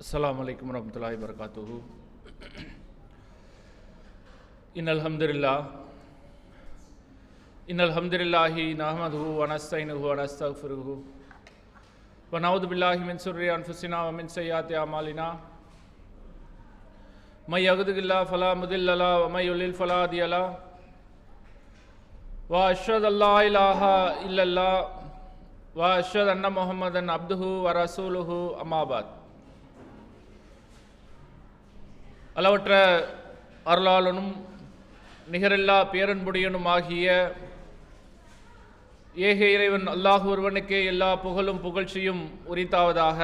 अस्सलामु अलैकुम वरहमतुल्लाहि वबरकातुहू। इन्नल हम्दुलिल्लाहि नहमदुहु व नस्तईनुहु व नस्तगफिरुहु व नऊज़ु बिल्लाहि मिन शुर्रि अनफुसिना व मिन सय्यिआति अमालिना मय यहदिहिल्लाहु फला मुदिल्ल लहु व मय युद्लिल फला हादिय लहु व अशहदु अल्ला इलाहा इल्लल्लाह व अशहदु अन्न मुहम्मदन अब्दुहु व रसूलुहु अम्मा बाद। அளவற்ற அருளாளனும் நிகரில்லா பேரன்புடையனும் ஆகிய ஏக இறைவன் அல்லாஹ் ஒருவனுக்கே எல்லா புகழும் புகழ்ச்சியும் உரித்தாவதாக.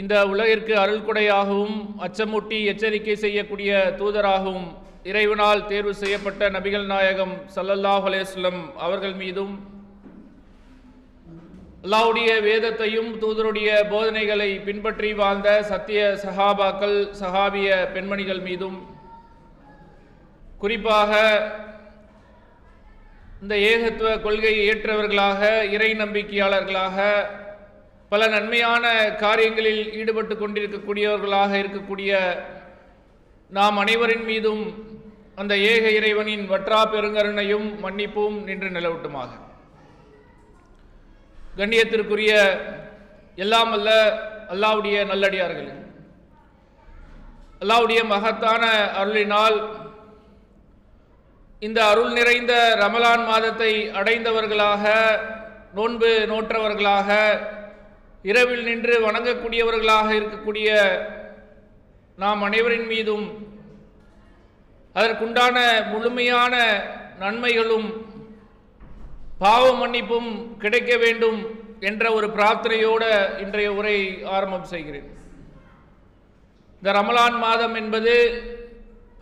இந்த உலகிற்கு அருள்கொடையாகவும் அச்சமூட்டி எச்சரிக்கை செய்யக்கூடிய தூதராகவும் இறைவனால் தேர்வு செய்யப்பட்ட நபிகள் நாயகம் ஸல்லல்லாஹு அலைஹி வஸல்லம் அவர்கள் மீதும் அல்லாஹ்வுடைய வேதத்தையும் தூதருடைய போதனைகளை பின்பற்றி வாழ்ந்த சத்திய சஹாபாக்கள் சஹாபிய பெண்மணிகள் மீதும், குறிப்பாக இந்த ஏகத்துவ கொள்கையை ஏற்றவர்களாக இறை நம்பிக்கையாளர்களாக பல நன்மையான காரியங்களில் ஈடுபட்டு கொண்டிருக்கக்கூடியவர்களாக இருக்கக்கூடிய நாம் அனைவரின் மீதும் அந்த ஏக இறைவனின் வற்றா பெருங்கருணையும் மன்னிப்பும் நின்று நிலவட்டுமாக. கண்ணியத்திற்குரிய எல்லாம் அல்ல அல்லாஹ்வுடைய நல்லடியார்கள், அல்லாஹ்வுடைய மகத்தான அருளினால் இந்த அருள் நிறைந்த ரமலான் மாதத்தை அடைந்தவர்களாக, நோன்பு நோற்றவர்களாக, இரவில் நின்று வணங்கக்கூடியவர்களாக இருக்கக்கூடிய நாம் அனைவரின் மீதும் அதற்குண்டான முழுமையான நன்மைகளும் பாவ மன்னிப்பும் கிடைக்க வேண்டும் என்ற ஒரு பிரார்த்தனையோடு இன்றைய உரை ஆரம்பம் செய்கிறேன். இந்த ரமலான் மாதம் என்பது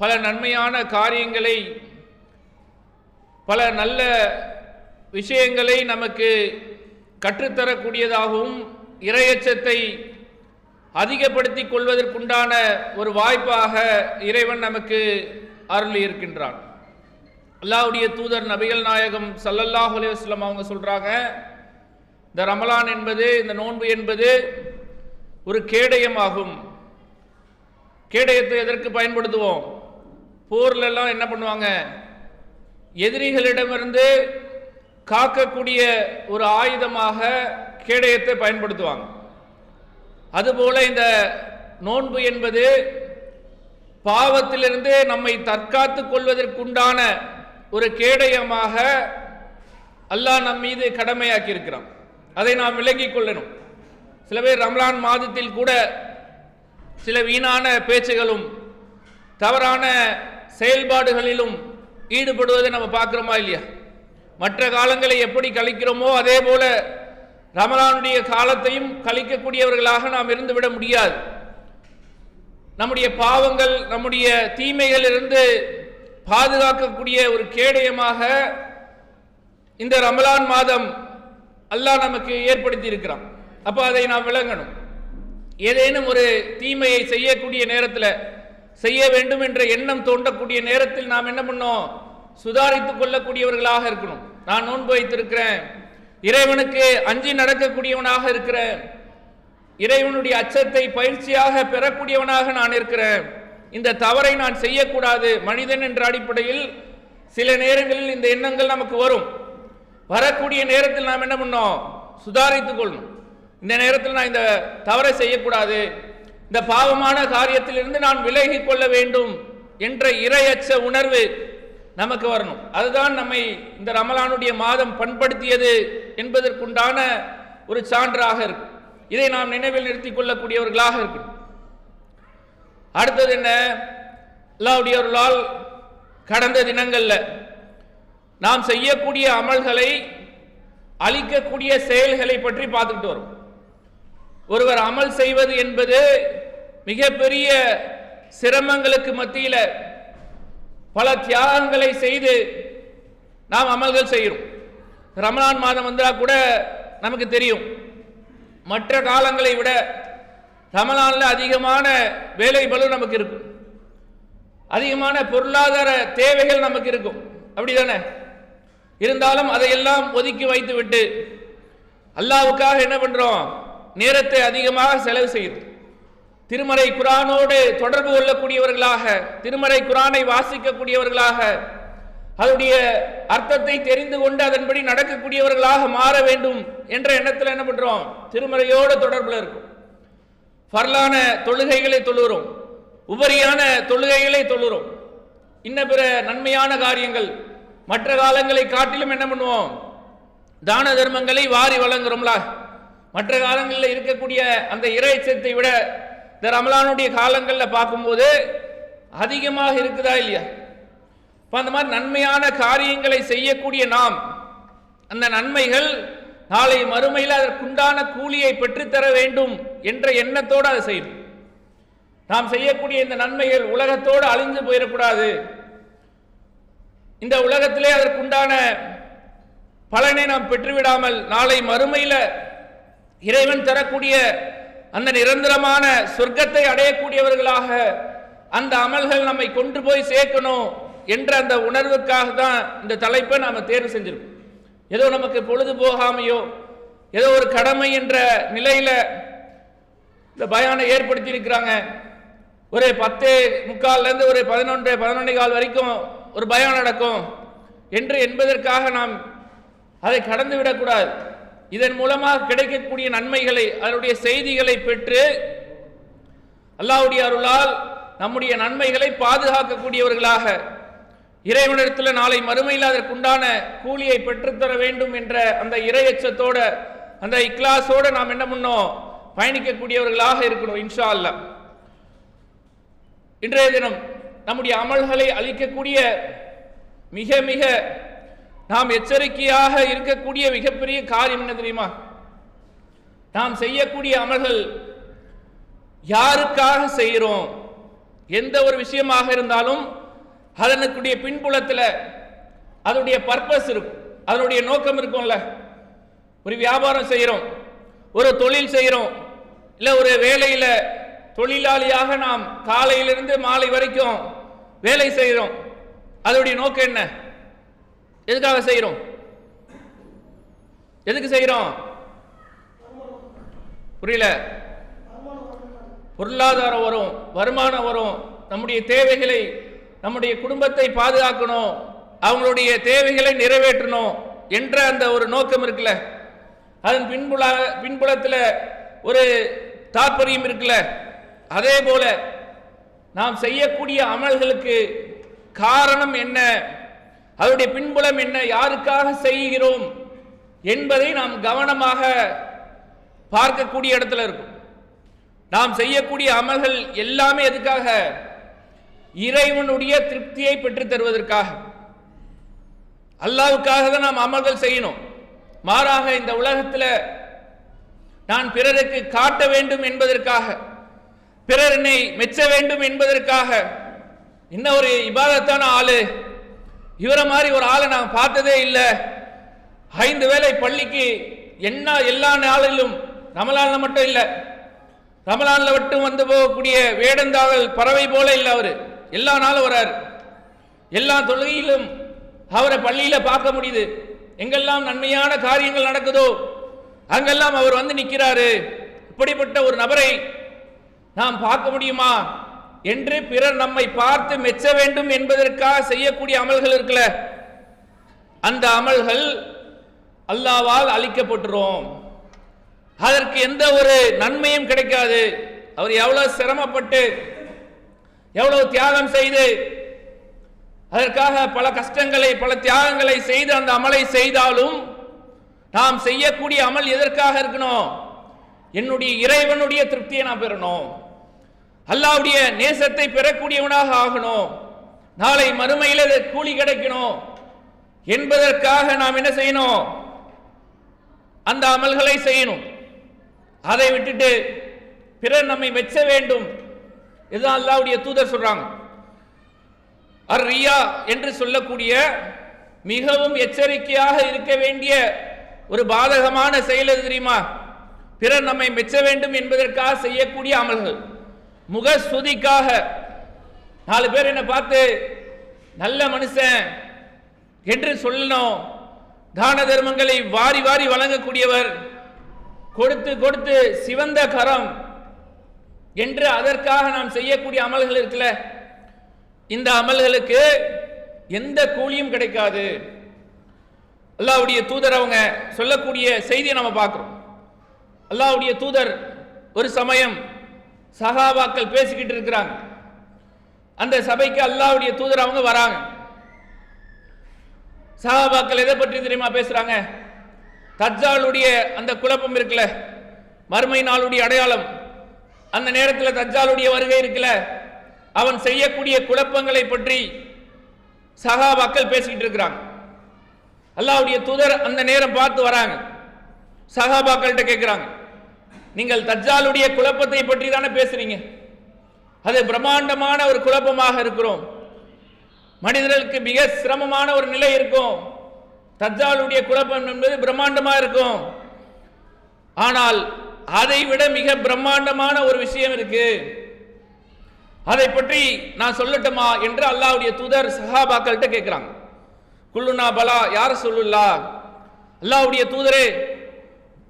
பல நன்மையான காரியங்களை, பல நல்ல விஷயங்களை நமக்கு கற்றுத்தரக்கூடியதாகவும் இறையச்சத்தை அதிகப்படுத்திக் கொள்வதற்குண்டான ஒரு வாய்ப்பாக இறைவன் நமக்கு அருளி இருக்கின்றான். அல்லாஹ்வுடைய தூதர் நபிகள் நாயகம் ஸல்லல்லாஹு அலைஹி வஸல்லம் அவங்க சொல்றாங்க, இந்த ரமலான் என்பது, இந்த நோன்பு என்பது ஒரு கேடயமாகும். கேடயத்தை எதற்கு பயன்படுத்துவோம்? போர்ல எல்லாம் என்ன பண்ணுவாங்க? எதிரிகளிடமிருந்து காக்கக்கூடிய ஒரு ஆயுதமாக கேடயத்தை பயன்படுத்துவாங்க. அதுபோல இந்த நோன்பு என்பது பாவத்திலிருந்து நம்மை தற்காத்து கொள்வதற்குண்டான ஒரு கேடயமாக அல்லாஹ் நம் மீது கடமையாக்கி இருக்கிறான். அதை நாம் விளங்கிக் கொள்ளணும். சில பேர் ரமலான் மாதத்தில் கூட சில வீணான பேச்சுகளும் தவறான செயல்பாடுகளிலும் ஈடுபடுவதை நம்ம பார்க்கிறோமா இல்லையா? மற்ற காலங்களை எப்படி கழிக்கிறோமோ அதே போல ரமலானுடைய காலத்தையும் கழிக்கக்கூடியவர்களாக நாம் இருந்துவிட முடியாது. நம்முடைய பாவங்கள், நம்முடைய தீமைகள் இருந்து பாதுகாக்கக்கூடிய ஒரு கேடயமாக இந்த ரமலான் மாதம் அல்லாஹ் நமக்கு ஏற்படுத்தி இருக்கிறான். அப்ப அதை நாம் விளங்கணும். ஏதேனும் ஒரு தீமையை செய்யக்கூடிய நேரத்தில், செய்ய வேண்டும் என்ற எண்ணம் தோன்றக்கூடிய நேரத்தில் நாம் என்ன பண்ணோம்? சுதாரித்துக் கொள்ளக்கூடியவர்களாக இருக்கணும். நான் நோன்பு வைத்திருக்கிறேன், இறைவனுக்கு அஞ்சி நடக்கக்கூடியவனாக இருக்கிறேன், இறைவனுடைய அச்சத்தை பயிற்சியாக பெறக்கூடியவனாக நான் இருக்கிறேன், இந்த தவறை நான் செய்யக்கூடாது. மனிதன் என்ற அடிப்படையில் சில நேரங்களில் இந்த எண்ணங்கள் நமக்கு வரும். வரக்கூடிய நேரத்தில் நாம் என்ன பண்ணோம்? சுதாரித்துக் கொள்ளணும். இந்த நேரத்தில் நான் இந்த தவறை செய்யக்கூடாது, இந்த பாவமான காரியத்திலிருந்து நான் விலகி கொள்ள வேண்டும் என்ற இறையச்ச உணர்வு நமக்கு வரணும். அதுதான் நம்மை இந்த ரமலானுடைய மாதம் பண்படுத்தியது என்பதற்குண்டான ஒரு சான்றாக இருக்கும். இதை நாம் நினைவில் நிறுத்திக் கொள்ளக்கூடியவர்களாக இருக்கணும். அடுத்தது என்ன? அல்லாஹ்வுடைய அருளால் கடந்த தினங்கள்ல நாம் செய்யக்கூடிய அமல்களை அழிக்கக்கூடிய செயல்களை பற்றி பார்த்துக்கிட்டு வரும். ஒருவர் அமல் செய்வது என்பது மிகப்பெரிய சிரமங்களுக்கு மத்தியில பல தியாகங்களை செய்து நாம் அமல்கள் செய்கிறோம். ரமலான் மாதம் வந்தா கூட நமக்கு தெரியும், மற்ற காலங்களை விட ரமலான்ல அதிகமான வேலை பளு நமக்கு இருக்கும், அதிகமான பொருளாதார தேவைகள் நமக்கு இருக்கும். அப்படிதானே? இருந்தாலும் அதையெல்லாம் ஒதுக்கி வைத்து விட்டு அல்லாஹ்வுக்காக என்ன பண்றோம்? நேரத்தை அதிகமாக செலவு செய்கிறது. திருமறை குர்ஆனோடு தொடர்பு கொள்ளக்கூடியவர்களாக, திருமறை குர்ஆனை வாசிக்கக்கூடியவர்களாக, அதனுடைய அர்த்தத்தை தெரிந்து கொண்டு அதன்படி நடக்கக்கூடியவர்களாக மாற வேண்டும் என்ற எண்ணத்தில் என்ன பண்றோம்? திருமறையோடு தொடர்பில் இருக்கும். ஃபர்லான தொழுகைகளை தொழுகிறோம், உபரியான தொழுகைகளை தொழுகிறோம், இன்ன பிற நன்மையான காரியங்கள் மற்ற காலங்களை காட்டிலும் என்ன பண்ணுவோம்? தான தர்மங்களை வாரி வழங்குறோம்ல. மற்ற காலங்களில் இருக்கக்கூடிய அந்த இறைச்சத்தை விட இந்த ரமலானுடைய காலங்களில் பார்க்கும்போது அதிகமாக இருக்குதா இல்லையா? இப்போ அந்த மாதிரி நன்மையான காரியங்களை செய்யக்கூடிய நாம், அந்த நன்மைகள் நாளை மறுமையில் அதற்குண்டான கூலியை பெற்றுத்தர வேண்டும் என்ற எண்ணத்தோடு அதை செய்யணும். நாம் செய்யக்கூடிய இந்த நன்மைகள் உலகத்தோடு அழிந்து போயிடக்கூடாது. இந்த உலகத்திலே அதற்குண்டான பலனை நாம் பெற்றுவிடாமல் நாளை மறுமையில் இறைவன் தரக்கூடிய அந்த நிரந்தரமான சொர்க்கத்தை அடையக்கூடியவர்களாக அந்த அமல்கள் நம்மை கொண்டு போய் சேர்க்கணும் என்ற அந்த உணர்வுக்காக தான் இந்த தலைப்பை நாம் தேர்வு செஞ்சிருக்கோம். ஏதோ நமக்கு பொழுது போகாமையோ ஏதோ ஒரு கடமை என்ற நிலையில் இந்த பயானை ஏற்படுத்தி இருக்கிறாங்க. ஒரு 10:45 ஒரு 11:15 வரைக்கும் ஒரு பயான் நடக்கும் என்று என்பதற்காக நாம் அதை கடந்து விடக்கூடாது. இதன் மூலமாக கிடைக்கக்கூடிய நன்மைகளை, அதனுடைய செய்திகளை பெற்று அல்லாஹ்வுடைய அருளால் நம்முடைய நன்மைகளை பாதுகாக்கக்கூடியவர்களாக இறைவனிடத்தில் நாளை மறுமையில் அதற்குண்டான கூலியை பெற்றுத்தர வேண்டும் என்ற அந்த இறையச்சத்தோட, அந்த இக்லாஸோடு நாம் என்ன பண்ணோம்? பயணிக்கக்கூடியவர்களாக இருக்கணும் இன்ஷா அல்லாஹ். இன்றைய தினம் நம்முடைய அமல்களை அளிக்கக்கூடிய மிக மிக நாம் எச்சரிக்கையாக இருக்கக்கூடிய மிகப்பெரிய காரியம் என்ன தெரியுமா? நாம் செய்யக்கூடிய அமல்கள் யாருக்காக செய்கிறோம்? எந்த ஒரு விஷயமாக இருந்தாலும் அதனுடைய பின்புலத்தில் அதனுடைய பர்பஸ் இருக்கும், அதனுடைய நோக்கம் இருக்கும்ல. ஒரு வியாபாரம் செய்கிறோம், ஒரு தொழில் செய்கிறோம், இல்லை ஒரு வேலையில் தொழிலாளியாக நாம் காலையிலிருந்து மாலை வரைக்கும் வேலை செய்கிறோம். அதனுடைய நோக்கம் என்ன? எதுக்காக செய்கிறோம்? எதுக்கு செய்கிறோம்? புரியல. பொருளாதாரம் வரும், வருமானம் வரும், நம்முடைய தேவைகளை, நம்முடைய குடும்பத்தை பாதுகாக்கணும், அவங்களுடைய தேவைகளை நிறைவேற்றணும் என்ற அந்த ஒரு நோக்கம் இருக்குல்ல, அதன் பின்புலத்தில் ஒரு தாற்பயம் இருக்குல்ல. அதே போல நாம் செய்யக்கூடிய அமல்களுக்கு காரணம் என்ன, அதனுடைய பின்புலம் என்ன, யாருக்காக செய்கிறோம் என்பதை நாம் கவனமாக பார்க்கக்கூடிய இடத்துல இருக்கும். நாம் செய்யக்கூடிய அமல்கள் எல்லாமே எதுக்காக? இறைவனுடைய திருப்தியை பெற்று தருவதற்காக, அல்லாஹ்வுக்காக தான் நாம் அமல்கள் செய்யணும். மாறாக இந்த உலகத்தில் நான் பிறருக்கு காட்ட வேண்டும் என்பதற்காக, பிறர் என்னை மெச்ச வேண்டும் என்பதற்காக, இன்ன ஒரு இபாதத்தான ஆளு, இவரை மாதிரி ஒரு ஆளை நான் பார்த்ததே இல்லை, 5 வேளை பள்ளிக்கு என்ன எல்லா நாளிலும், ரமலான்ல மட்டும் இல்லை, ரமலான்ல மட்டும் வந்து போகக்கூடிய வேடந்தாவல் பறவை போல இல்லை, அவர் எல்லா நாளும் வராரு, எல்லா தொழுகையிலும் அவரை பள்ளியில பார்க்க முடியுது, எங்கெல்லாம் நன்மையான காரியங்கள் நடக்குதோ அங்கெல்லாம் அவர் வந்து நிற்கிறாரு, இப்படிப்பட்ட ஒரு நபரை நாம் பார்க்க முடியுமா என்று பிறர் நம்மை பார்த்து மெச்ச வேண்டும் என்பதற்காக செய்யக்கூடிய அமல்கள் இருக்குல்ல, அந்த அமல்கள் அல்லாஹ்வால் அளிக்கப்பட்டுரும். அதற்கு எந்த ஒரு நன்மையும் கிடைக்காது. அவர் எவ்வளவு சிரமப்பட்டு எவ்வளவு தியாகம் செய்து அதற்காக பல கஷ்டங்களை பல தியாகங்களை செய்து அந்த அமலை செய்தாலும் நாம் செய்யக்கூடிய அமல் எதற்காக இருக்கணும்? என்னுடைய இறைவனுடைய திருப்தியை நான் பெறணும், அல்லாஹ்வுடைய நேசத்தை பெறக்கூடியவனாக ஆகணும், நாளை மறுமையில் கூலி கிடைக்கணும் என்பதற்காக நாம் என்ன செய்யணும்? அந்த அமல்களை செய்யணும். அதை விட்டுட்டு பிறர் நம்மை மெச்ச வேண்டும், இதுதான் அல்லாஹ்வுடைய தூதர் சொல்றாங்க. ரியா என்று சொல்லக்கூடிய மிகவும் எச்சரிக்கையாக இருக்க வேண்டிய ஒரு பாதகமான செயல் எது தெரியுமா? பிறர் நம்மை மெச்ச வேண்டும் என்பதற்காக செய்யக்கூடிய அமல்கள். முக சுதிக்காக 4 பேர் என்னை பார்த்து நல்ல மனுஷன் என்று சொல்லணும், தான தர்மங்களை வாரி வாரி வழங்கக்கூடியவர், கொடுத்து கொடுத்து சிவந்த கரம் என்று அதற்காக நாம் செய்யக்கூடிய அமல்கள் இருக்குல்ல, இந்த அமல்களுக்கு எந்த கூலியும் கிடைக்காது. அல்லாஹ்வுடைய தூதர் அவங்க சொல்லக்கூடிய செய்தியை நம்ம பார்க்கிறோம். அல்லாஹ்வுடைய தூதர் ஒரு சமயம் சஹாபாக்கள் பேசிக்கிட்டு இருக்கிறாங்க. அந்த சபைக்கு அல்லாஹ்வுடைய தூதர் அவங்க வராங்க. சஹாபாக்கள் எதை பற்றி தெரியுமா பேசுறாங்க? தஜ்ஜாலுடைய அந்த குழப்பம் இருக்குல்ல, மறுமை நாளுடைய அடையாளம், அந்த நேரத்தில் தஜ்ஜாலுடைய வருகை இருக்குல்ல, அவன் செய்யக்கூடிய குழப்பங்களை பற்றி சஹாபாக்கள் பேசிக்கிட்டு இருக்கிறாங்க. அல்லாஹ்வுடைய தூதர் அந்த நேரம் பார்த்து வராங்க. சஹாபாக்கள்கிட்ட கேட்கிறாங்க, நீங்கள் தஜ்ஜாலுடைய குழப்பத்தை பற்றி தானே பேசுறீங்க? அது பிரம்மாண்டமான ஒரு குழப்பமாக இருக்கிறோம். மனிதர்களுக்கு மிக சிரமமான ஒரு நிலை இருக்கும். தஜ்ஜாலுடைய குழப்பம் என்பது பிரம்மாண்டமா இருக்கும். ஆனால் அதை விட மிக பிரம்மாண்டமான ஒரு விஷயம் இருக்கு, அதை பற்றி நான் சொல்லட்டுமா என்று அல்லாஹ்வுடைய தூதர் சஹாபாக்கள்கிட்ட கேட்கிறாங்க. குல்லுனா பலா யார் சொல்லுல்லா, அல்லாஹ்வுடைய தூதரே,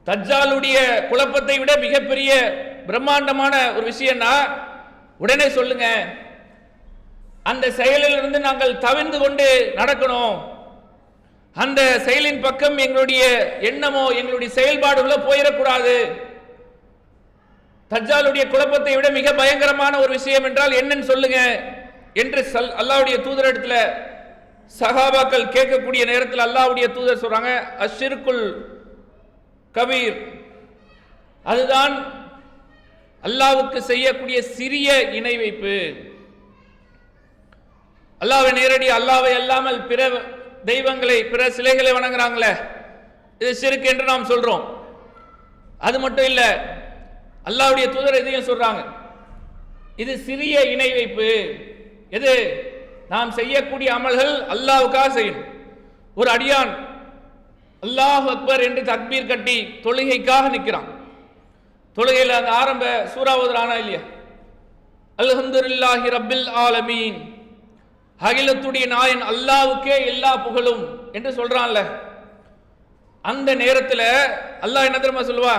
தஜ்ஜாலுடைய குழப்பத்தை விட மிகப்பெரிய பிரம்மாண்டமான ஒரு விஷயம்னா உடனே சொல்லுங்க, அந்த செயலில் இருந்து நாங்கள் தவிர்ந்து கொண்டு நடக்கணும், அந்த செயலின் பக்கம் எங்களுடைய எண்ணமோ எங்களுடைய செயல்பாடுகளோ போயிடக்கூடாது. தஜ்ஜாலுடைய குழப்பத்தை விட மிக பயங்கரமான ஒரு விஷயம் என்றால் என்னன்னு சொல்லுங்க என்று அல்லாஹ்வுடைய தூதரிடத்துல சஹாபாக்கள் கேட்கக்கூடிய நேரத்தில் அல்லாஹ்வுடைய தூதர் சொல்றாங்க, அஷ்ஷிர்குல் கபீர், அதுதான் அல்லாஹ்வுக்கு செய்யக்கூடிய சிறிய இணை வைப்பு. அல்லாஹ்வை நேரடி அல்லாஹ்வை அல்லாமல் பிற தெய்வங்களை பிற சிலைகளை வணங்குறாங்களே, இது ஷிர்க் என்று நாம் சொல்றோம். அது மட்டும் இல்ல, அல்லாஹ்வுடைய தூதர் இதையும் சொல்றாங்க, இது சிறிய இணை வைப்பு. எது? நாம் செய்யக்கூடிய அமல்கள் அல்லாஹ்வுக்காக செய்யணும். ஒரு அடியான் அல்லாஹ் அக்பர் என்று தக்பீர் கட்டி தொழுகைக்காக நிற்கிறான். தொழுகையில் அந்த ஆரம்ப சூரா ஓதுறானா இல்லையா? அல்ஹம்துலில்லாஹி ரப்பில் ஆலமீன், அகிலத்துடைய நாயன் அல்லாஹ்வுக்கே எல்லா புகழும் என்று சொல்றான்ல, அந்த நேரத்தில் அல்லாஹ் என்ன தெரியுமா சொல்லுவா?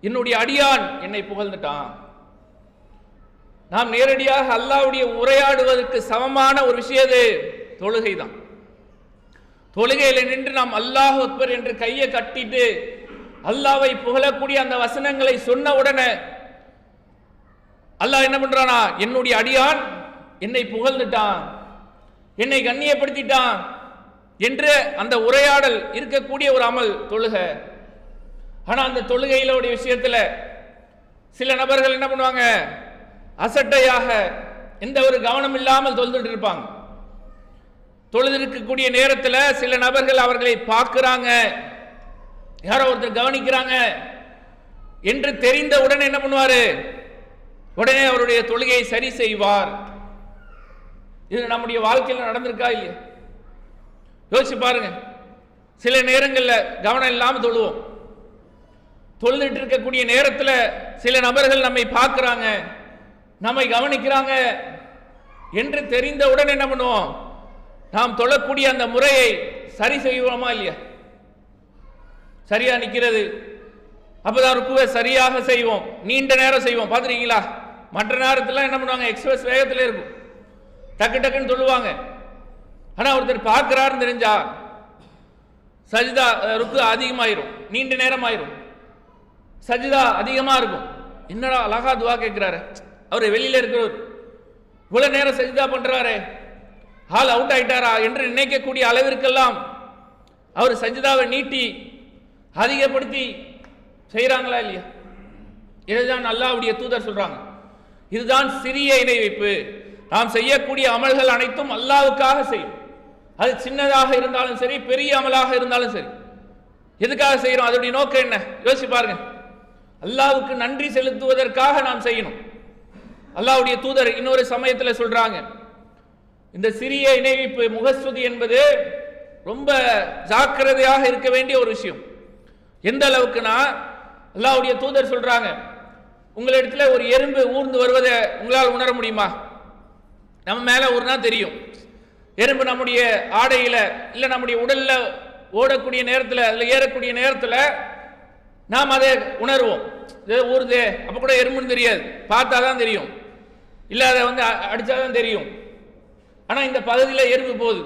என்னுடைய அடியான் என்னை புகழ்ந்துட்டான். நாம் நேரடியாக அல்லாஹ்வுடைய உரையாடுவதற்கு சமமான ஒரு விஷயம் தொழுகை தான். தொழுகையில் நின்று நாம் அல்லாஹ் அக்பர் என்று கையை கட்டிட்டு அல்லாஹ்வை புகழக்கூடிய அந்த வசனங்களை சொன்ன உடனே அல்லாஹ் என்ன பண்றானா? என்னுடைய அடியான் என்னை புகழ்ந்துட்டான், என்னை கண்ணியப்படுத்திட்டான் என்று அந்த உரையாடல் இருக்கக்கூடிய ஒரு அமல் தொழுகை. ஆனா அந்த தொழுகையில உடைய விஷயத்துல சில நபர்கள் என்ன பண்ணுவாங்க? அசட்டையாக எந்த ஒரு கவனம் இல்லாமல் தொழுதுட்டு இருப்பாங்க. தொழுதிருக்கக்கூடிய நேரத்தில் சில நபர்கள் அவர்களை பார்க்கிறாங்க, யாரோ ஒருத்தர் கவனிக்கிறாங்க என்று தெரிந்த உடனே என்ன பண்ணுவாரு? உடனே அவருடைய தொழுகையை சரி செய்வார். இது நம்முடைய வாழ்க்கையில் நடந்திருக்கா இல்லையா? யோசிச்சு பாருங்க. சில நேரங்களில் கவனம் இல்லாமல் தொழுவோம். தொழுதுட்டு இருக்கக்கூடிய நேரத்தில் சில நபர்கள் நம்மை பார்க்கிறாங்க, நம்மை கவனிக்கிறாங்க என்று தெரிந்தவுடன் என்ன பண்ணுவோம்? நாம் தொழக்கூடிய அந்த முறையை சரி செய்வோமா இல்லையா? சரியா நிற்கிறது, அப்பதான் ருக்குவை சரியாக செய்வோம், நீண்ட நேரம் செய்வோம். பார்த்துருக்கீங்களா? மற்ற நேரத்தில் என்ன பண்ணுவாங்க? எக்ஸ்பிரஸ் வேகத்தில் இருக்கும், டக்கு டக்குன்னு தொழுவாங்க. ஆனால் ஒருத்தர் பார்க்கிறாருன்னு தெரிஞ்சா சஜிதா ருக்கு அதிகமாயிரும், நீண்ட நேரம் ஆயிரும், சஜிதா அதிகமாக இருக்கும். என்னடா அழகா துவா கேட்கிறாரு, அவர் வெளியில இருக்கிறவர் இவ்வளவு நேரம் சஜிதா பண்றாரு, ஹால் அவுட் ஆயிட்டாரா என்று நினைக்கக்கூடிய அளவிற்கெல்லாம் அவர் சஜிதாவை நீட்டி அதிகப்படுத்தி செய்யறாங்களா இல்லையா? இதுதான் அல்லாஹ்வுடைய தூதர் சொல்றாங்க, இதுதான் சிறிய இணை வைப்பு. நாம் செய்யக்கூடிய அமல்கள் அனைத்தும் அல்லாஹ்வுக்காக செய்யும். அது சின்னதாக இருந்தாலும் சரி, பெரிய அமலாக இருந்தாலும் சரி. எதுக்காக செய்யறோம்? அதோடைய நோக்கம் என்ன? யோசிச்சு பாருங்க. அல்லாஹ்வுக்கு நன்றி செலுத்துவதற்காக நாம் செய்யணும். அல்லாஹ்வுடைய தூதர் இன்னொரு சமயத்தில் சொல்றாங்க, இந்த சிறிய இணை வைப்பு முகஸ்துதி என்பது ரொம்ப ஜாக்கிரதையாக இருக்க வேண்டிய ஒரு விஷயம். எந்த அளவுக்குனா, அல்லாஹ்வுடைய தூதர் சொல்றாங்க, உங்களிடத்துல ஒரு எறும்பு ஊர்ந்து வருவதை உங்களால் உணர முடியுமா? நம்ம மேல ஊர்னா தெரியும். எறும்பு நம்முடைய ஆடையில இல்ல நம்முடைய உடல்ல ஓடக்கூடிய நேரத்தில், அதுல ஏறக்கூடிய நேரத்தில் நாம் அதை உணர்வோம். ஊறுதே, அப்போ கூட எறும்புன்னு தெரியாது, பார்த்தா தான் தெரியும், இல்லை அதை வந்து அடித்தாதான் தெரியும். ஆனால் இந்த பகுதியில் எறும்பு போகுது,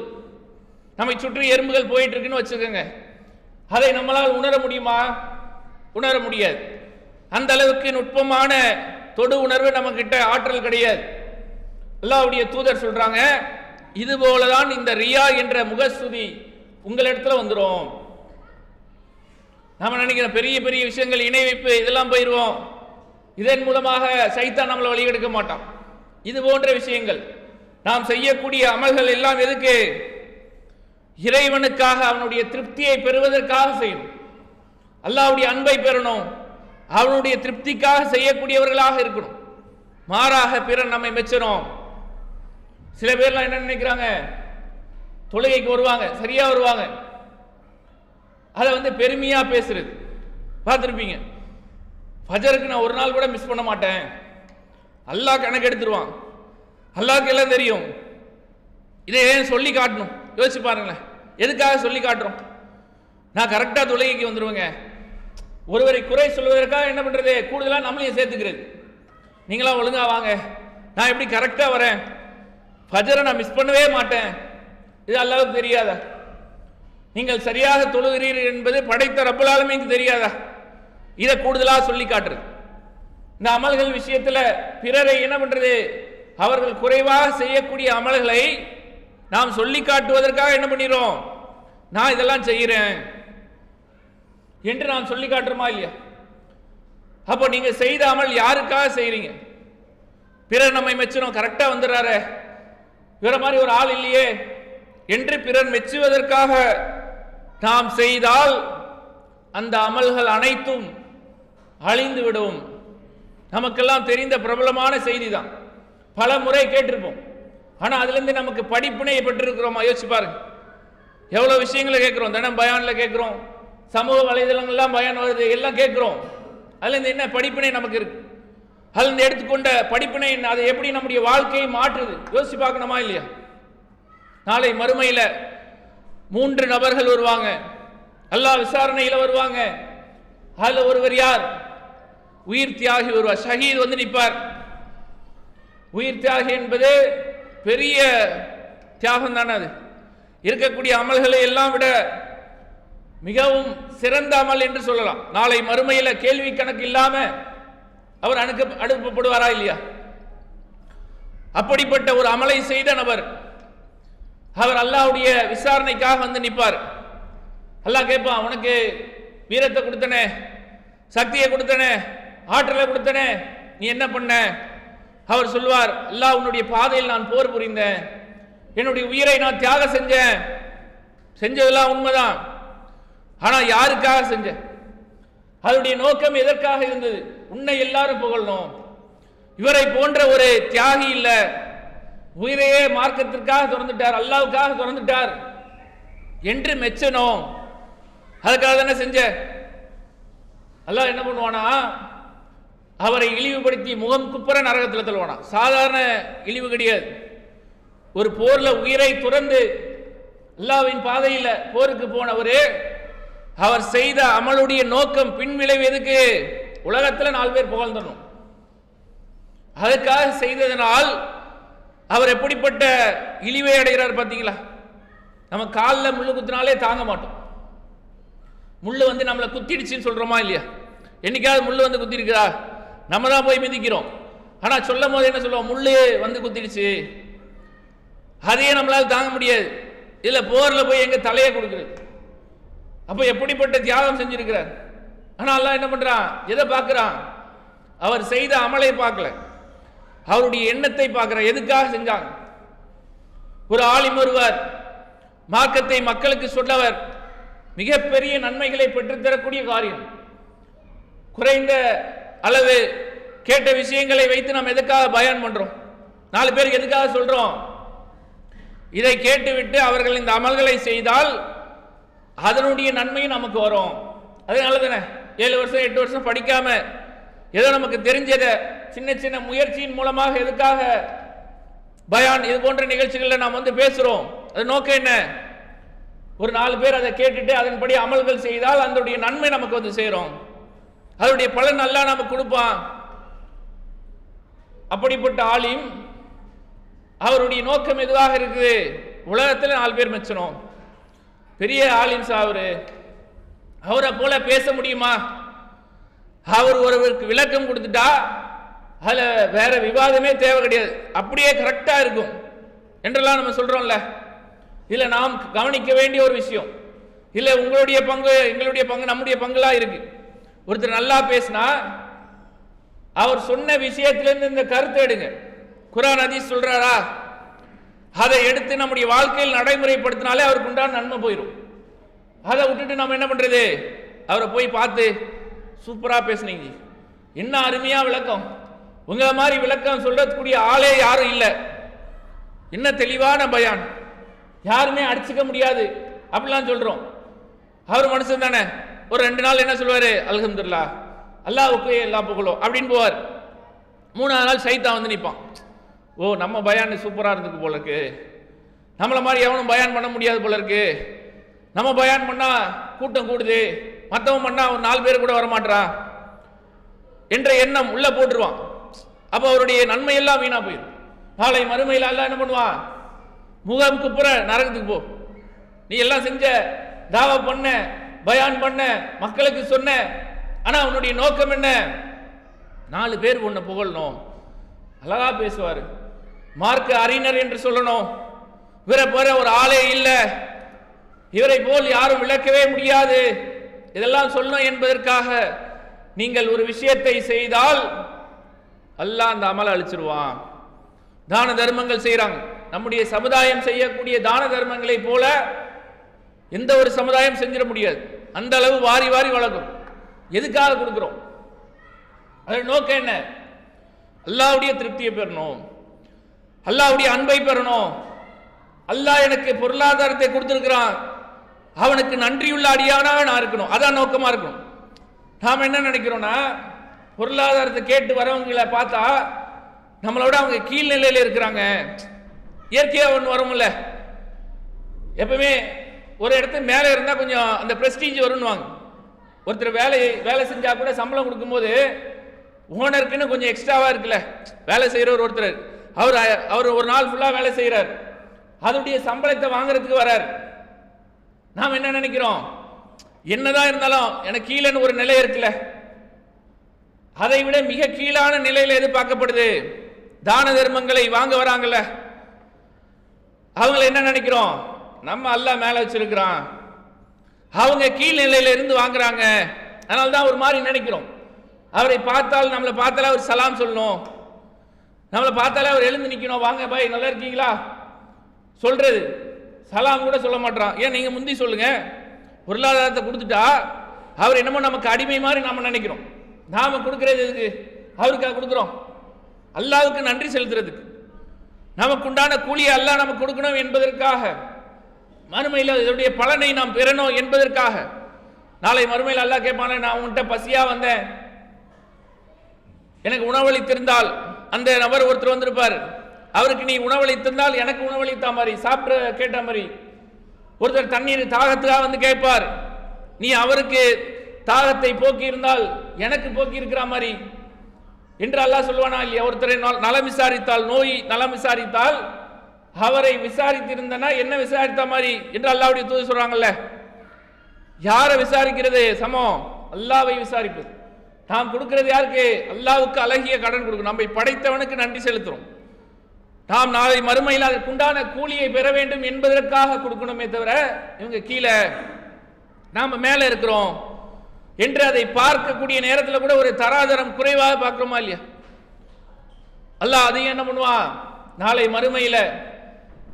நம்மை சுற்றி எறும்புகள் போயிட்டு இருக்குன்னு வச்சுக்கோங்க, அதை நம்மளால் உணர முடியுமா? உணர முடியாது. அந்த அளவுக்கு நுட்பமான தொடு உணர்வு நம்ம கிட்ட ஆற்றல் கிடையாது. அல்லாஹ்வுடைய தூதர் சொல்றாங்க, இது போலதான் இந்த ரியா என்ற முகஸ்துதி உங்களிடத்துல வந்துடும். நாம நினைக்கிற பெரிய பெரிய விஷயங்கள், இணை வைப்பு, இதெல்லாம் போயிடுவோம், இதன் மூலமாக சைத்தான் நம்மளை வழிகெடுக்க மாட்டான். இது போன்ற விஷயங்கள் நாம் செய்யக்கூடிய அமல்கள் எல்லாம் எதுக்கு? இறைவனுக்காக, அவனுடைய திருப்தியை பெறுவதற்காக செய்யணும். அல்லாஹ்வுடைய அன்பை பெறணும், அவனுடைய திருப்திக்காக செய்யக்கூடியவர்களாக இருக்கணும். மாறாக பிறர் நம்மை மெச்சணும். சில பேர்லாம் என்ன நினைக்கிறாங்க, தொழுகைக்கு வருவாங்க, சரியா வருவாங்க, அதை வந்து பெருமையா பேசுறது பார்த்துருப்பீங்க. ஃபஜருக்கு நான் ஒரு நாள் கூட மிஸ் பண்ண மாட்டேன், அல்லாஹ் கணக்கு எடுத்துருவான், அல்லாஹ்க்கு எல்லாம் தெரியும். இதை ஏன் சொல்லி காட்டணும்? யோசிச்சு பாருங்களேன், எதுக்காக சொல்லி காட்டுறோம்? நான் கரெக்டாக தொழுகைக்கு வந்துடுவேங்க. ஒருவரை குறை சொல்வதற்காக என்ன பண்றது? கூடுதலாக நம்மளையும் சேர்த்துக்கிறது. நீங்களாம் ஒழுங்கா வாங்க, நான் எப்படி கரெக்டாக வரேன், ஃபஜரை நான் மிஸ் பண்ணவே மாட்டேன், இது அல்லாஹ்வுக்கு தெரியாதா? நீங்கள் சரியாக தொழுகிறீர்கள் என்பது படைத்த ரப்பல் ஆலமீனுக்கு தெரியாதா? இதை கூடுதலாக சொல்லி காட்டுறது. இந்த அமல்கள் விஷயத்தில் பிறரை என்ன பண்றது? அவர்கள் குறைவாக செய்யக்கூடிய அமல்களை நாம் சொல்லி காட்டுவதற்காக என்ன பண்ணிடுறோம்? நான் இதெல்லாம் செய்கிறேன் என்று நாம் சொல்லி காட்டுறோமா இல்லையா? அப்போ நீங்க செய்த அமல் யாருக்காக செய்றீங்க? பிறர் நம்மை மெச்சணும், கரெக்டா வந்துடுறாரு, இவர மாதிரி ஒரு ஆள் இல்லையே என்று பிறர் மெச்சுவதற்காக நாம் செய்தால் அந்த அமல்கள் அனைத்தும் அழிந்து விடும். நமக்கெல்லாம் தெரிந்த பிரபலமான செய்தி தான், பல முறை கேட்டிருப்போம். ஆனா அதுல இருந்து நமக்கு படிப்பினை பெற்றிருக்கிறோமா? யோசிச்சு பாருங்க. எவ்வளவு விஷயங்களை கேட்கிறோம், தினம் பயான்ல கேட்கிறோம், சமூக வலைதளங்கள்லாம் பயான் வருது, எல்லாம் கேட்கிறோம். அதுல இருந்து என்ன படிப்பினை நமக்கு இருக்கு? அதுல இருந்து எடுத்துக்கொண்ட படிப்பினை அதை எப்படி நம்முடைய வாழ்க்கையை மாற்றுது? யோசிச்சு பார்க்கணுமா இல்லையா? நாளை மறுமையில 3 நபர்கள் வருவாங்க, அல்லாஹ் விசாரணையில வருவாங்க. அதுல ஒருவர் யார்? உயிர் தியாகி வருவார், ஷஹீத் வந்து நிற்பார். உயிர் தியாகி என்பது பெரிய தியாகம் தானே. அது இருக்கக்கூடிய அமல்களை எல்லாம் விட மிகவும் சிறந்த அமல் என்று சொல்லலாம். நாளை மறுமையில கேள்வி கணக்கு இல்லாம அவர் அனுப்பப்படுவாரா இல்லையா? அப்படிப்பட்ட ஒரு அமலை செய்த நபர் அவர் அல்லாஹ்வுடைய விசாரணைக்காக வந்து நிற்பார். அல்லாஹ் கேட்பான், உனக்கு வீரத்தை கொடுத்தனே, சக்தியை கொடுத்தனே, ஆற்றலை கொடுத்தனே, நீ என்ன பண்ண? அவர் சொல்வார், அல்லாஹ் உன்னுடைய பாதையில் நான் போர் புரிந்தேன், என்னுடைய உயிரை நான் தியாகம் செஞ்சேன். செஞ்சதெல்லாம் உண்மைதான், ஆனா யாருக்காக செஞ்ச? அதனுடைய நோக்கம் எதற்காக இருந்தது? உன்னை எல்லாரும் புகழணும், இவரை போன்ற ஒரு தியாகி இல்ல, உயிரையே மார்க்கத்திற்காக திறந்துட்டார், அல்லாஹ்வுக்காக திறந்துட்டார் என்று மெச்சணும். அதுக்காக தானே செஞ்ச. அல்லாஹ் என்ன பண்ணுவானா? அவரை இழிவுபடுத்தி முகம் குப்புற நரகத்தில் தள்ளுவானா. சாதாரண இழிவு கிடையாது. ஒரு போர்ல உயிரை துறந்து அல்லாஹ்வின் பாதையில் போருக்கு போனவரே, அவர் செய்த அமலுடைய நோக்கம், பின்விளைவு எதுக்கு? உலகத்தில் 4 பேர் புகழ்ந்தணும். அதுக்காக செய்ததனால் அவர் எப்படிப்பட்ட இழிவை அடைகிறார் பார்த்தீங்களா? நம்ம காலில் முள்ளு குத்தினாலே தாங்க மாட்டோம். முள்ளு வந்து நம்மளை குத்திடுச்சுன்னு சொல்றோமா இல்லையா? என்னைக்காவது முள்ளு வந்து குத்திருக்கிறா? நம்ம தான் போய் மிதிக்கிறோம். ஆனா சொல்லும் போது என்ன சொல்லுவோம்? முள்ளு வந்து குத்திடுச்சு, அதையே நம்மளால தாங்க முடியாது. இதுல போர்ல போய் எங்க தலையை கொடுக்குறது? அப்ப எப்படிப்பட்ட தியாகம் செஞ்சிருக்கிறார். ஆனா அல்லாஹ் என்ன பண்றான்? எதை பார்க்கிறான்? அவர் செய்த அமலை பார்க்கல, அவருடைய எண்ணத்தை பார்க்கிறார். எதுக்காக செஞ்சாங்க? ஒரு ஆலிம் ஒருவர், மார்க்கத்தை மக்களுக்கு சொல்லவர், மிகப்பெரிய நன்மைகளை பெற்றுத்தரக்கூடிய காரியம். குறைந்த அளவு கேட்ட விஷயங்களை வைத்து நாம் எதுக்காக பயான் பண்றோம்? 4 பேருக்கு எதுக்காக சொல்றோம்? இதை கேட்டுவிட்டு அவர்கள் இந்த அமல்களை செய்தால் அதனுடைய நன்மையும் நமக்கு வரும். அதனால தானே 7 வருஷம் 8 வருஷம் படிக்காம ஏதோ நமக்கு தெரிஞ்சதை சின்ன சின்ன முயற்சியின் மூலமாக எதுக்காக பயான் இது போன்ற நிகழ்ச்சிகளில் நாம் வந்து பேசுறோம்? அது நோக்கம் என்ன? ஒரு 4 பேர் அதை கேட்டுட்டு அதன்படி அமல்கள் செய்தால் அதனுடைய நன்மை நமக்கு வந்து சேரும். அதனுடைய பலன் அல்லாஹ் நமக்கு கொடுப்பான். அப்படிப்பட்ட ஆலிம் அவருடைய நோக்கம் எதுவாக இருக்குது? உலகத்தில் 4 பேர் மெச்சணும். பெரிய ஆலிம் சாவரு, அவரை போல பேச முடியுமா? அவர் ஒருவருக்கு விளக்கம் கொடுத்துட்டா அதுல வேற விவாதமே தேவை கிடையாது, அப்படியே கரெக்டா இருக்கும் என்றெல்லாம் நம்ம சொல்றோம்ல. இல்ல நாம் கவனிக்க வேண்டிய ஒரு விஷயம் இல்ல, உங்களுடைய பங்கு எங்களுடைய பங்கு நம்முடைய பங்குலா இருக்கு. ஒருத்தர் நல்லா பேசினா அவர் சொன்ன விஷயத்திலிருந்து இந்த கருத்தை எடுங்க. குர்ஆன் ஹதீஸ் சொல்றாரா, அதை எடுத்து நம்முடைய வாழ்க்கையில் நடைமுறைப்படுத்தினாலே அவருக்கு உண்டான நன்மை போயிடும். அதை விட்டுட்டு நம்ம என்ன பண்றது? அவரை போய் பார்த்து சூப்பரா பேசுனீங்க, என்ன அருமையா விளக்கம், உங்களை மாதிரி விளக்கம் சொல்லக்கூடிய ஆளே யாரும் இல்லை, என்ன தெளிவான பயான், யாருமே அடிச்சுக்க முடியாது அப்படிலாம் சொல்றோம். அவர் மனுஷன் தானே, ஒரு 2 நாள் என்ன சொல்வாரு? அல்ஹம்துலில்லாஹ், அல்லாஹ்வுக்கு எல்லா புகழும் அப்படின்னு போவார். 3ஆவது நாள் சைத்தான் வந்து நிற்பான். ஓ, நம்ம பயான் சூப்பரா இருந்துக்கு போல இருக்கு, நம்மள மாதிரி எவனும் பயான் பண்ண முடியாது போல இருக்கு, நம்ம பயான் பண்ணா கூட்டம் கூடுது, மற்றவன் பண்ணா ஒரு 4 பேர் கூட வரமாட்டான் என்ற எண்ணம் உள்ள போட்டுருவான். அப்ப அவருடைய நன்மை எல்லாம் வீணா போயிடும். நாளை மறுமையில் அல்லாஹ் என்ன பண்ணுவான்? முகம் குப்புற நரகத்துக்கு போ, நீ எல்லாம் செஞ்ச, தாவா பண்ண, பயான் பண்ண, மக்களுக்கு சொன்ன, ஆனா உன்னுடைய நோக்கம் என்ன? 4 பேர் உன்னை புகழணும், அழகா பேசுவார், மார்க்க அறிஞர் என்று சொல்லணும், இவரை போற ஒரு ஆளே இல்லை, இவரை போல் யாரும் விளக்கவே முடியாது, இதெல்லாம் சொல்லணும் என்பதற்காக நீங்கள் ஒரு விஷயத்தை செய்தால் அல்லாஹ் அந்த அமலை அழிச்சிருவான். தான தர்மங்கள் செய்யறாங்க, நம்முடைய சமுதாயம் செய்யக்கூடிய தான தர்மங்களை போல எந்த ஒரு சமுதாயம் செஞ்சிட முடியாது. அந்த அளவு வாரி வாரி வழங்கும். எதுக்காக கொடுக்கிறோம்? அதோட நோக்கம் என்ன? அல்லாஹ்வுடைய திருப்தியை பெறணும், அல்லாஹ்வுடைய அன்பை பெறணும். அல்லாஹ் எனக்கு பொருளாதாரத்தை கொடுத்திருக்கிறான், அவனுக்கு நன்றியுள்ள அடியானாக நான் இருக்கணும், அதான் நோக்கமா இருக்கணும். நாம் என்ன நினைக்கிறோம்னா, பொருளாதாரத்தை கேட்டு வரவங்களை பார்த்தா நம்மளோட அவங்க கீழ்நிலையில் இருக்கிறாங்க, இயற்கையாக ஒன்று வரும்ல, எப்பவுமே ஒரு இடத்து மேலே இருந்தால் கொஞ்சம் அந்த பிரஸ்டீஜ் வரும்னுவாங்க. ஒருத்தர் வேலை செஞ்சா கூட சம்பளம் கொடுக்கும்போது ஓனருக்குன்னு கொஞ்சம் எக்ஸ்ட்ராவா இருக்குல்ல, வேலை செய்யறவர் ஒருத்தர், அவர் ஒரு நாள் ஃபுல்லா வேலை செய்யறார், அதனுடைய சம்பளத்தை வாங்குறதுக்கு வரார். நாம் என்ன நினைக்கிறோம்? என்னதான் இருந்தாலும் எனக்கு கீழே ஒரு நிலை இருக்குல்ல, அதை விட மிக கீழான நிலையில் எது பார்க்கப்படுது? தான தர்மங்களை வாங்க வராங்கல்ல, அவங்களை என்ன நினைக்கிறோம்? நம்ம அல்லாஹ் மேல வச்சிருக்கிறான், அவங்க கீழ் நிலையில இருந்து வாங்குறாங்க, அதனால தான் ஒரு மாதிரி நினைக்கிறோம். அவரை பார்த்தால், நம்மளை பார்த்தாலே அவர் சலாம் சொல்லணும், நம்மளை பார்த்தாலே அவர் எழுந்து நிற்கணும், வாங்க பாய் நல்லா இருக்கீங்களா சொல்றது, சலாம் கூட சொல்ல மாட்டான். ஏன் நீங்க முந்தி சொல்லுங்க. பொருளாதாரத்தை கொடுத்துட்டா அவர் என்னமோ நமக்கு அடிமை மாதிரி நாம நினைக்கிறோம். நாம கொடுக்கறது எதுக்கு? அவருக்காக கொடுக்குறோம், அல்லாஹ்வுக்கு நன்றி செலுத்துறதுக்கு, நமக்கு உண்டான கூலியை அல்லாஹ் நமக்கு கொடுக்கணும் என்பதற்காக, மறுமையில் இதனுடைய பலனை நாம் பெறணும் என்பதற்காக. நாளை மறுமையில் அல்லாஹ் கேட்பானே, நான் உன்கிட்ட பசியா வந்தேன், எனக்கு உணவளித்திருந்தால், அந்த நபர் ஒருத்தர் வந்திருப்பார், அவருக்கு நீ உணவளித்திருந்தால் எனக்கு உணவளித்த மாதிரி, சாப்பிட கேட்ட மாதிரி. ஒருத்தர் தண்ணீர் தாகத்துக்காக வந்து கேட்பார், நீ அவருக்கு தாகத்தை போக்கி இருந்தால் எனக்கு போக்கி இருக்கிற மாதிரி என்று அல்லாஹ் சொல்வானா இல்லையா? ஒருத்தரை நலம் விசாரித்தால், நோய் நலம் விசாரித்தால் அவரை விசாரித்திருந்தனா என்ன விசாரித்த மாதிரி என்று அல்லாஹ்வுடைய தூதர் சொல்றாங்கல்ல. யாரை விசாரிக்கிறது சமம்? அல்லாஹ்வை விசாரிப்பது. நாம் கொடுக்கிறது யாருக்கு? அல்லாஹ்வுக்கு அழகிய கடன் கொடுக்கணும், நம்மை படைத்தவனுக்கு நன்றி செலுத்துறோம். நாம் நாளை மறுமையில் அதற்குண்டான கூலியை பெற வேண்டும் என்பதற்காக கொடுக்கணுமே தவிர, இவங்க கீழே நாம மேல இருக்கிறோம் என்று அதை பார்க்கக்கூடிய நேரத்தில் கூட ஒரு தராதரம் குறைவாக பார்க்கிறோமா இல்லையா? அல்லாஹ் அதையும் என்ன பண்ணுவான்? நாளை மறுமையில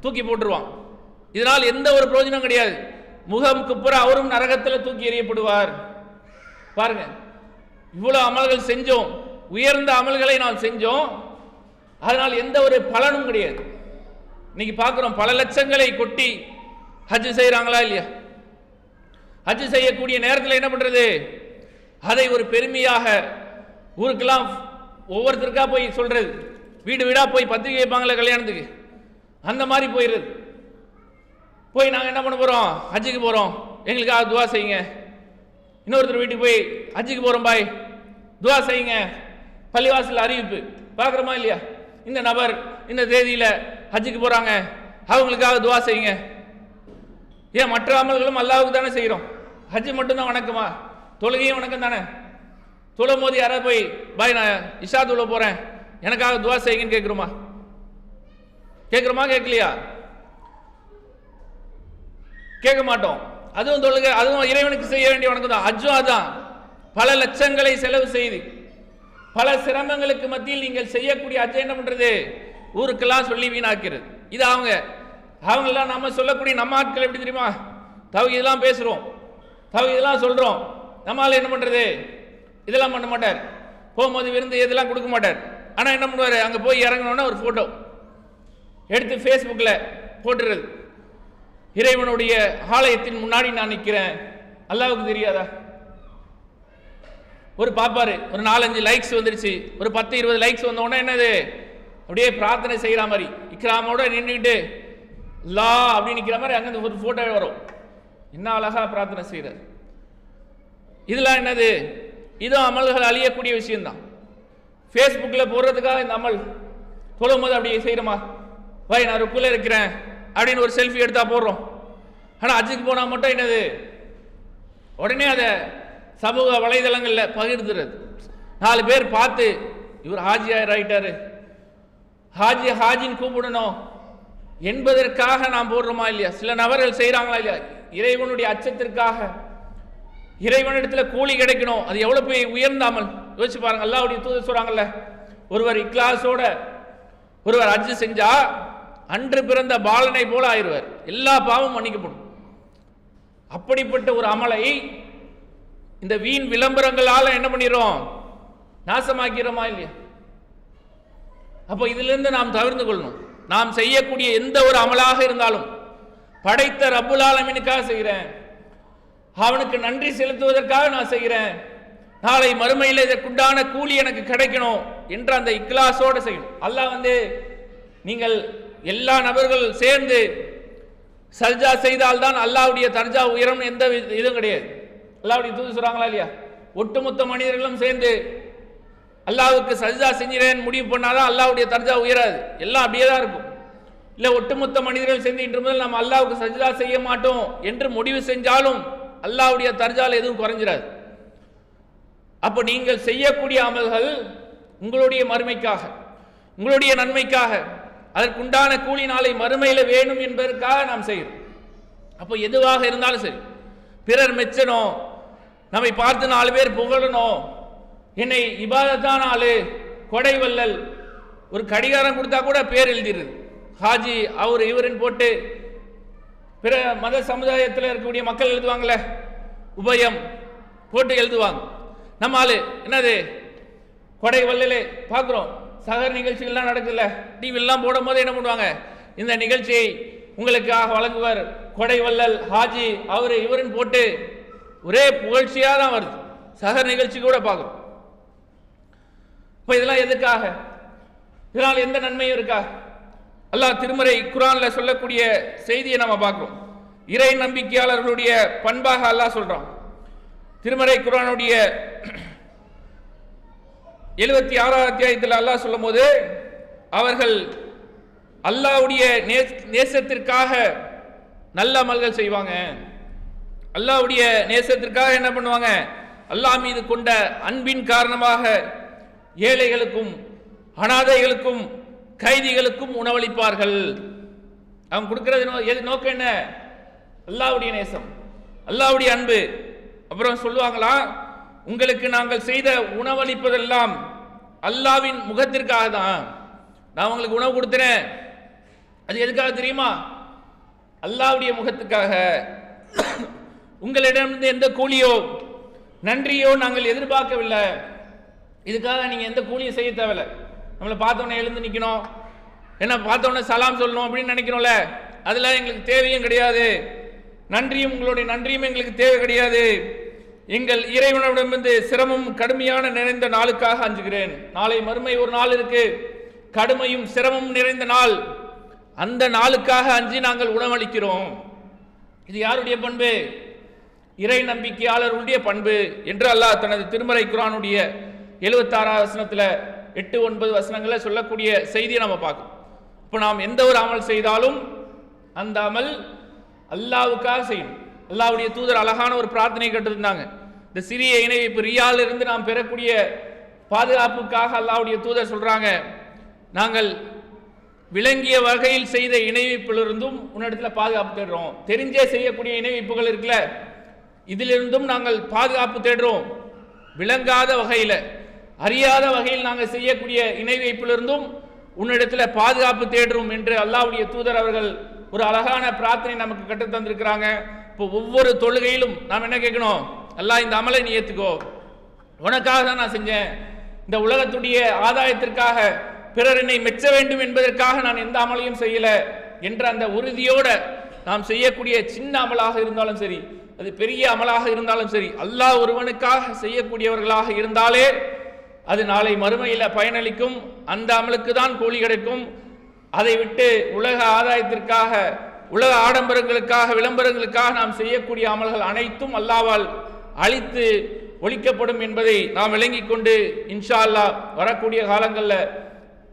தூக்கி போட்டுருவான். இதனால் எந்த ஒரு பிரயோஜனம் கிடையாது. முகம் குப்புற அவரும் நரகத்தில் தூக்கி எறியப்படுவார். பாருங்க, இவ்வளவு அமல்கள் செஞ்சோம், உயர்ந்த அமல்களை நாம் செஞ்சோம், அதனால் எந்த ஒரு பலனும் கிடையாது. இன்னைக்கு பார்க்கிறோம், பல லட்சங்களை கொட்டி ஹஜ் செய்யறாங்களா இல்லையா? ஹஜ் செய்யக்கூடிய நேரத்தில் என்ன பண்றது? அதை ஒரு பெருமையாக ஊருக்கெல்லாம் ஒவ்வொருத்தருக்கா போய் சொல்றது, வீடு வீடா போய் பத்திரிகை வைப்பாங்களே கல்யாணத்துக்கு, அந்த மாதிரி போயிடுறது. போய் நாங்கள் என்ன பண்ண போறோம்? ஹஜ்ஜுக்கு போறோம், எங்களுக்காக துவா செய்யுங்க. இன்னொருத்தர் வீட்டுக்கு போய் ஹஜ்ஜுக்கு போறோம் பாய், துவா செய்யுங்க. பள்ளிவாசல் அறிவிப்பு பார்க்குறோமா இல்லையா? இந்த நபர் இந்த தேதியில் ஹஜ்ஜுக்கு போகிறாங்க, அவங்களுக்காக துவா செய்யுங்க. ஏன் மற்ற அமல்களும் அல்லாஹ்வுக்கு தானே செய்கிறோம். ஹஜ்ஜு மட்டும்தான் வணக்கமா? தொழுகையும் வணக்கம் தானே. தொழும் போது யாராவது போய் பாய் நான் இஷா தொழ போகிறேன் எனக்காக துவா செய்யுங்கன்னு கேட்குறோமா? கேட்கலையா? கேட்க மாட்டோம். அதுவும் தொழுகை, அதுவும் இறைவனுக்கு செய்ய வேண்டிய வணக்கம் தான். ஹஜ்ஜும் அதான். பல லட்சங்களை செலவு செய்து பல சிரமங்களுக்கு மத்தியில் நீங்கள் செய்யக்கூடிய ஹஜ்ஜை என்ன பண்றது? ஊருக்கெல்லாம் சொல்லி வீணாக்கிறது. இது அவங்கெல்லாம் நம்ம சொல்லக்கூடிய நம்ம ஆட்கள் எப்படி தெரியுமா? தௌஹீதெல்லாம் பேசுறோம், தௌஹீதெல்லாம் சொல்றோம். நம்மால என்ன பண்றது? இதெல்லாம் பண்ண மாட்டார். போகும்போது விருந்து இதெல்லாம் கொடுக்க மாட்டார். ஆனா என்ன பண்ணுவாரு? அங்க போய் இறங்கணும்னா ஒரு போட்டோ எடுத்து ஃபேஸ்புக்கில் போட்டுறது. இறைவனுடைய ஆலயத்தின் முன்னாடி நான் நிற்கிறேன், அல்லாஹ்வுக்கு தெரியாதா? ஒரு பாப்பாரு, ஒரு 4-5 லைக்ஸ் வந்துருச்சு, ஒரு 10-20 லைக்ஸ் வந்த உடனே என்னது? அப்படியே பிரார்த்தனை செய்கிற மாதிரி இக்ராமோட நின்றுக்கிட்டு லா அப்படி நிற்கிற மாதிரி அங்கே ஒரு ஃபோட்டோ வரும். என்ன அழகா பிரார்த்தனை செய்கிறார். இதெல்லாம் என்னது? இதுவும் அமல்கள் அழியக்கூடிய விஷயம்தான். ஃபேஸ்புக்கில் போடுறதுக்காக இந்த அமல் தொழும் போது அப்படி செய்கிறோமா? பாய் நான் ருக்குல இருக்கிறேன் அப்படின்னு ஒரு செல்ஃபி எடுத்தா போடுறோம். ஆனால் ஹஜ்ஜுக்கு போனால் மட்டும் என்னது? உடனே அதை சமூக வலைதளங்களில் பகிர்ந்துறது. 4 பேர் பார்த்து இவர் ஹாஜி ஆயிட்டாரு, ஹாஜின்னு கூப்பிடணும் என்பதற்காக நாம் போடுறோமா இல்லையா? சில நபர்கள் செய்கிறாங்களா இல்லையா? இறைவனுடைய அச்சத்திற்காக, இறைவனிடத்தில் கூலி கிடைக்கணும். அது எவ்வளோ போய் உயர்ந்தாமல் யோசிச்சு பாருங்க. அல்லாஹ்வுடைய தூதர் சொல்றாங்கல்ல, ஒருவர் இக்லாஸோட ஒருவர் ஹஜ் செஞ்சா அன்று பிறந்த பாலனை போல ஆயிடுவார், எல்லா பாவமும் மன்னிக்கப்படும். அப்படிப்பட்ட ஒரு அமலை இந்த வீண் விளம்பரங்களால என்ன பண்ணிடுறோம்? நாசமாக்கிறோமா இல்லையா? அப்போ இதிலிருந்து நாம் தவிர்த்து கொள்ளணும். நாம் செய்யக்கூடிய எந்த ஒரு அமலாக இருந்தாலும் படைத்த ரப்புல் ஆலமீனுக்காக செய்கிறேன், அவனுக்கு நன்றி செலுத்துவதற்காக நான் செய்கிறேன், நாளை மறுமையில் இதற்குண்டான கூலி எனக்கு கிடைக்கணும் என்ற அந்த இக்லாஸோடு செய்யணும். அல்லாஹ் நீங்கள் எல்லா நபர்கள் சேர்ந்து சஜ்ஜா செய்தால்தான் அல்லாஹ்வுடைய தர்ஜா உயரும், எந்த இதுவும் கிடையாது. அல்லாஹ்வுடைய தூதர் சொல்றாங்களா இல்லையா? ஒட்டுமொத்த மனிதர்களும் சேர்ந்து அல்லாஹ்வுக்கு சஜ்ஜா செஞ்சிறேன்னு முடிவு பண்ணாதான் அல்லாஹ்வுடைய தர்ஜா உயராது, எல்லாம் அப்படியே தான் இருக்கும். இல்லை ஒட்டுமொத்த மனிதர்கள் சேர்ந்து இன்று முதல் நம்ம அல்லாஹ்வுக்கு சஜ்ஜா செய்ய மாட்டோம் என்று முடிவு செஞ்சாலும் அல்லாஹ்வுடைய தர்ஜால எதுவும் குறைஞ்சிடாது. அப்போ நீங்கள் செய்யக்கூடிய அமல்கள் உங்களுடைய மறுமைக்காக, உங்களுடைய நன்மைக்காக, அதற்குண்டான கூலி நாளை மறுமையில் வேணும் என்பதற்காக நாம் செய்கிறோம். அப்போ எதுவாக இருந்தாலும் சரி, பிறர் மெச்சணும், நம்மை பார்த்து 4 பேர் புகழணும், என்னை இபாதத்தான ஆளு, கொடை வல்லல், ஒரு கடிகாரம் கொடுத்தா கூட பேர் எழுதிடுது, ஹாஜி அவர் இவருன்னு போட்டு பிற மத சமுதாயத்தில் இருக்கக்கூடிய மக்கள் எழுதுவாங்களே உபயம் போட்டு எழுதுவாங்க. நம்ம ஆளு என்னது கொடை வல்லலே பார்க்குறோம். சகர் நிகழ்ச்சிகள்லாம் நடக்குதுல்ல, டிவிலாம் போடும் போது என்ன பண்ணுவாங்க? இந்த நிகழ்ச்சியை உங்களுக்காக வழங்குவர் கொடை வல்லல் ஹாஜி அவரு இவருன்னு போட்டு ஒரே புகழ்ச்சியாக தான் வருது. சகர் நிகழ்ச்சி கூட பார்க்குறோம். இப்போ இதெல்லாம் எதுக்காக? இதனால் எந்த நன்மையும் இருக்கா? அல்லாஹ் திருமறை குர்ஆன்ல சொல்லக்கூடிய செய்தியை நம்ம பார்க்கிறோம். இறை நம்பிக்கையாளர்களுடைய பண்பாக அல்லாஹ் சொல்றான். திருமறை குர்ஆனுடைய 76 அத்தியாயத்தில் அல்லாஹ் சொல்லும் போது, அவர்கள் அல்லாஹ்வுடைய நேசத்திற்காக நல்ல அமல்கள் செய்வாங்க. அல்லாஹ்வுடைய நேசத்திற்காக என்ன பண்ணுவாங்க? அல்லாஹ் மீது கொண்ட அன்பின் காரணமாக ஏழைகளுக்கும் அனாதைகளுக்கும் கைதிகளுக்கும் உணவளிப்பார்கள். அவங்க கொடுக்கிறது நோக்கம் என்ன? அல்லாஹ்வுடைய நேசம், அல்லாஹ்வுடைய அன்பு. அப்புறம் சொல்லுவாங்களா, உங்களுக்கு நாங்கள் செய்த உணவளிப்பதெல்லாம் அல்லாஹ்வின் முகத்திற்காக தான். நான் உங்களுக்கு உணவு கொடுத்துறேன், அது எதுக்காக தெரியுமா? அல்லாஹ்வுடைய முகத்துக்காக. உங்களிடமிருந்து எந்த கூலியோ நன்றியோ நாங்கள் எதிர்பார்க்கவில்லை. இதுக்காக நீங்கள் எந்த கூலியும் செய்ய தேவையில்லை. நம்மளை பார்த்தோன்னே எழுந்து நிற்கணும், என்ன பார்த்தோன்னே சலாம் சொல்லணும் அப்படின்னு நினைக்கிறோம்ல, அதெல்லாம் எங்களுக்கு தேவையும் கிடையாது. நன்றியும் உங்களுடைய நன்றியும் எங்களுக்கு தேவை கிடையாது. எங்கள் இறைவனிடமிருந்து சிரமம் கடுமையான நிறைந்த நாளுக்காக அஞ்சுகிறேன். நாளை மறுமை ஒரு நாள் இருக்கு, கடுமையும் சிரமமும் நிறைந்த நாள். அந்த நாளுக்காக அஞ்சி நாங்கள் உணவளிக்கிறோம். இது யாருடைய பண்பு? இறை நம்பிக்கையாளர்களுடைய பண்பு என்று அல்லாஹ் தனது திருமறை குர்ஆனுடைய 76 வசனத்தில் 8-9 வசனங்களில் சொல்லக்கூடிய செய்தியை நம்ம பார்க்கணும். இப்போ நாம் எந்த ஒரு அமல் செய்தாலும் அந்த அமல் அல்லாவுக்காக செய்யணும். அல்லாவுடைய தூதர் அழகான ஒரு பிரார்த்தனை கேட்டிருந்தாங்க. இந்த சிறிய இணை வைப்பு ரியாலிருந்து நாம் பெறக்கூடிய பாதுகாப்புக்காக அல்லாவுடைய தூதர் சொல்றாங்க, நாங்கள் விளங்கிய வகையில் செய்த இணை வைப்பிலிருந்தும் உன்னிடத்தில் பாதுகாப்பு தேடுறோம். தெரிஞ்சே செய்யக்கூடிய இணை வைப்புகள் இருக்குல்ல, இதிலிருந்தும் நாங்கள் பாதுகாப்பு தேடுறோம். விளங்காத வகையில் அறியாத வகையில் நாங்கள் செய்யக்கூடிய இணை வைப்பிலிருந்தும் உன்னிடத்தில் பாதுகாப்பு தேடுறோம் என்று அல்லாஹ்வுடைய தூதர் அவர்கள் ஒரு அழகான பிரார்த்தனை நமக்கு கற்றுத் தந்திருக்கிறாங்க. இப்போ ஒவ்வொரு தொழுகையிலும் நாம் என்ன கேட்கணும்? அல்லாஹ் இந்த அமலை நீ ஏற்றுக்கோ, உனக்காக தான் நான் செஞ்சேன், இந்த உலகத்துடைய ஆதாயத்திற்காக பிறர் என்னை மெச்ச வேண்டும் என்பதற்காக நான் எந்த அமலையும் செய்யல என்ற அந்த உறுதியோட நாம் செய்யக்கூடிய சின்ன அமலாக இருந்தாலும் சரி, அது பெரிய அமலாக இருந்தாலும் சரி, அல்லாஹ் ஒருவனுக்காக செய்யக்கூடியவர்களாக இருந்தாலே அது நாளை மறுமையில் பயனளிக்கும். அந்த அமலுக்கு தான் கூலி கிடைக்கும். அதை விட்டு உலக ஆதாயத்திற்காக, உலக ஆடம்பரங்களுக்காக, விளம்பரங்களுக்காக நாம் செய்யக்கூடிய அமல்கள் அனைத்தும் அல்லாஹ்வால் அழித்து ஒழிக்கப்படும் என்பதை நாம் விளங்கிக் கொண்டு இன்ஷா அல்லாஹ் வரக்கூடிய காலங்களில்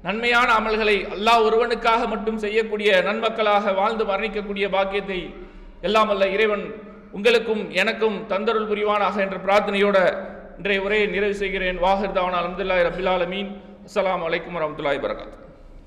நன்மையான அமல்களை அல்லாஹ் ஒருவனுக்காக மட்டும் செய்யக்கூடிய நன்மக்களாக வாழ்ந்து மரணிக்கக்கூடிய பாக்கியத்தை எல்லாம் அல்ல இறைவன் உங்களுக்கும் எனக்கும் தந்தருள் புரிவானாக என்ற பிரார்த்தனையோட இன்றைய உரையை நிறைவு செய்கிறேன். வாஹிர் தாவானா அல்ஹம்துலில்லாஹி ரப்பில் ஆலமீன். அஸ்ஸலாமு அலைக்கும் வரஹ்மத்துல்லாஹி வபரகாத்துஹு.